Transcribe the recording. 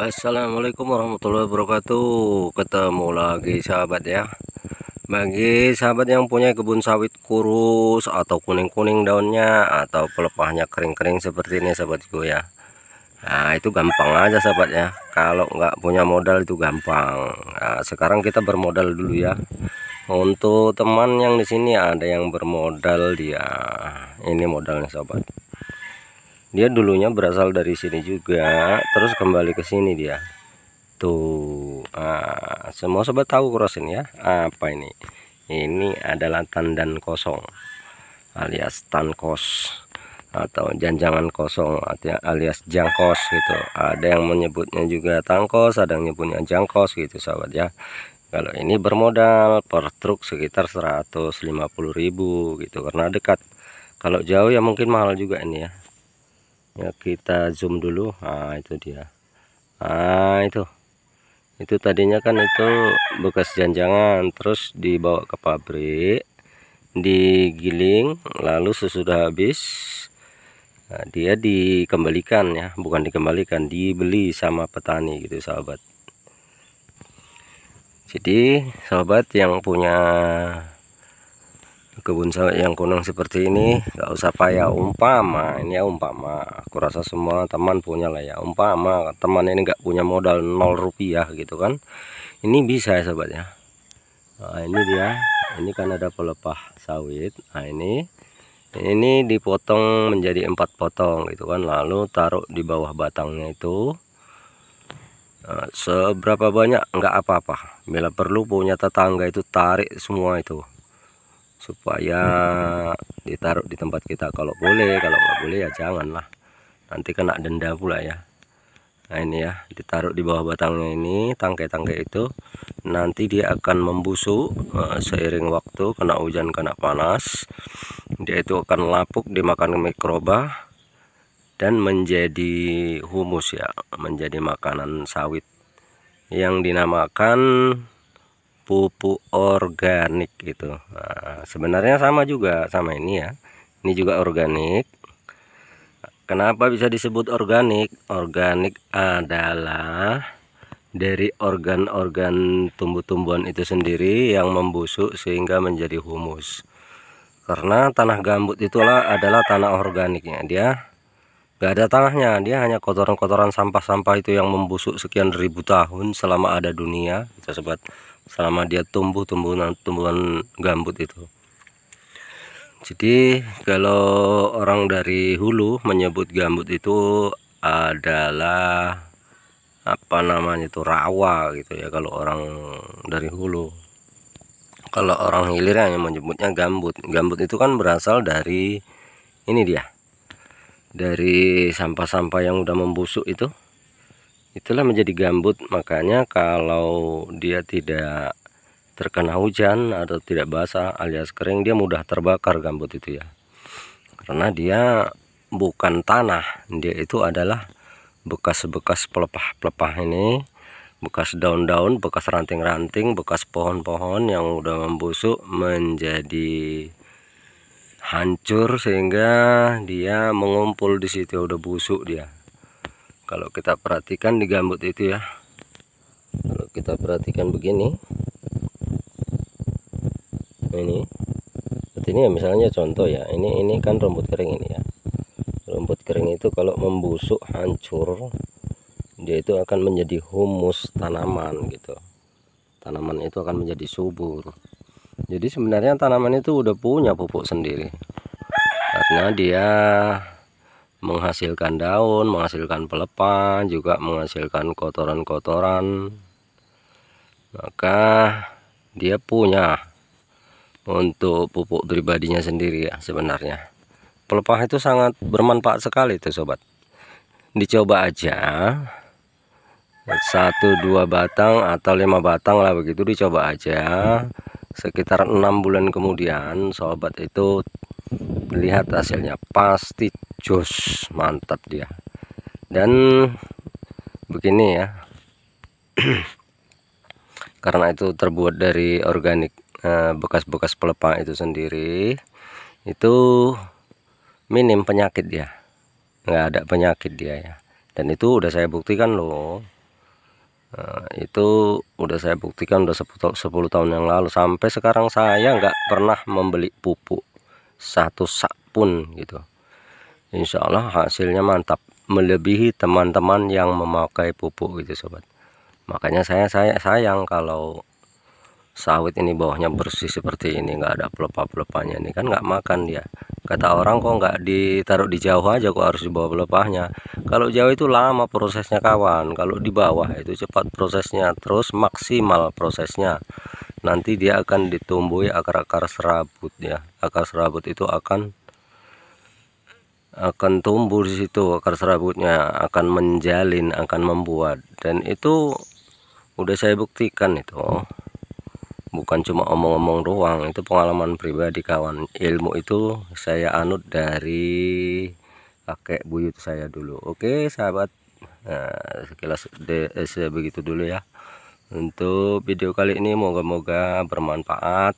Assalamualaikum warahmatullahi wabarakatuh. Ketemu lagi sahabat ya. Bagi sahabat yang punya kebun sawit kurus atau kuning-kuning daunnya atau pelepahnya kering-kering seperti ini sahabatku ya. Nah itu gampang aja sahabat ya. Kalau nggak punya modal itu gampang. Nah, sekarang kita bermodal dulu ya. Untuk teman yang di sini ada yang bermodal dia. Ini modalnya sahabat. Dia dulunya berasal dari sini juga, terus kembali ke sini dia. Tuh, semua sobat tahu cross ini ya. Apa ini? Ini adalah tandan kosong alias tankos atau janjangan kosong alias jangkos gitu. Ada yang menyebutnya juga tangkos, ada yang menyebutnya jangkos gitu sahabat ya. Kalau ini bermodal per truk sekitar 150.000 gitu karena dekat. Kalau jauh ya mungkin mahal juga ini ya. Ya kita zoom dulu. Nah itu dia. Nah itu tadinya kan itu bekas janjangan, terus dibawa ke pabrik, digiling, lalu sesudah habis dia dikembalikan ya, bukan dikembalikan, dibeli sama petani gitu sahabat. Jadi sahabat yang punya kebun sawit yang kuning seperti ini nggak usah payah. Umpama ini ya, umpama aku rasa semua teman punya lah ya, umpama teman ini nggak punya modal 0 rupiah gitu kan, ini bisa ya sahabat ya. Nah ini dia, ini kan ada pelepah sawit. Nah ini dipotong menjadi 4 potong gitu kan, lalu taruh di bawah batangnya itu. Nah, seberapa banyak nggak apa-apa, bila perlu punya tetangga itu tarik semua itu supaya ditaruh di tempat kita kalau boleh. Kalau nggak boleh ya janganlah, nanti kena denda pula ya. Nah ini ya, ditaruh di bawah batangnya ini, tangkai-tangkai itu nanti dia akan membusuk seiring waktu, kena hujan kena panas dia itu akan lapuk, dimakan mikroba dan menjadi humus ya, menjadi makanan sawit yang dinamakan pupuk organik gitu. Nah, sebenarnya sama juga sama ini ya, ini juga organik. Kenapa bisa disebut organik? Organik adalah dari organ-organ tumbuh-tumbuhan itu sendiri yang membusuk sehingga menjadi humus. Karena tanah gambut itulah adalah tanah organiknya, dia gak ada tanahnya, dia hanya kotoran-kotoran sampah-sampah itu yang membusuk sekian ribu tahun selama ada dunia itu sobat, selama dia tumbuh tumbuhan gambut itu. Jadi kalau orang dari hulu menyebut gambut itu adalah apa namanya itu, rawa gitu ya kalau orang dari hulu. Kalau orang hilir hanya menyebutnya gambut. Gambut itu kan berasal dari ini dia, dari sampah-sampah yang udah membusuk itu, itulah menjadi gambut. Makanya kalau dia tidak terkena hujan atau tidak basah alias kering, dia mudah terbakar gambut itu ya, karena dia bukan tanah, dia itu adalah bekas-bekas pelepah-pelepah ini, bekas daun-daun, bekas ranting-ranting, bekas pohon-pohon yang udah membusuk menjadi hancur sehingga dia mengumpul di situ, udah busuk dia. Kalau kita perhatikan di gambut itu ya, kalau kita perhatikan begini, ini ya misalnya contoh ya, ini kan rumput kering ini ya. Rumput kering itu kalau membusuk hancur, dia itu akan menjadi humus tanaman gitu. Tanaman itu akan menjadi subur. Jadi sebenarnya tanaman itu udah punya pupuk sendiri, karena dia menghasilkan daun, menghasilkan pelepah, juga menghasilkan kotoran-kotoran. Maka dia punya untuk pupuk pribadinya sendiri ya. Sebenarnya pelepah itu sangat bermanfaat sekali itu sobat. Dicoba aja 1-2 batang atau 5 batang lah begitu, dicoba aja sekitar 6 bulan kemudian sobat itu lihat hasilnya, pasti jos, mantap dia. Dan begini ya, karena itu terbuat dari organik, bekas-bekas pelepah itu sendiri itu minim penyakit dia, nggak ada penyakit dia ya. Dan itu udah saya buktikan loh, Nah, itu udah saya buktikan udah 10 tahun yang lalu, sampai sekarang saya nggak pernah membeli pupuk satu sak pun gitu. Insya Allah hasilnya mantap, melebihi teman-teman yang memakai pupuk gitu sobat. Makanya saya sayang kalau sawit ini bawahnya bersih seperti ini, nggak ada pelepah-pelepahnya. Ini kan nggak makan dia. Kata orang, kok nggak ditaruh di jauh aja, kok harus di bawah pelepahnya. Kalau jauh itu lama prosesnya kawan, kalau di bawah itu cepat prosesnya, terus maksimal prosesnya. Nanti dia akan ditumbuhi akar-akar serabut ya. Akar serabut itu akan tumbuh di situ, akar serabutnya akan menjalin, akan membuat. Dan itu udah saya buktikan itu, bukan cuma omong-omong doang, itu pengalaman pribadi kawan. Ilmu itu saya anut dari kakek buyut saya dulu. Oke sahabat, nah, sekilas begitu dulu ya untuk video kali ini. Moga-moga bermanfaat.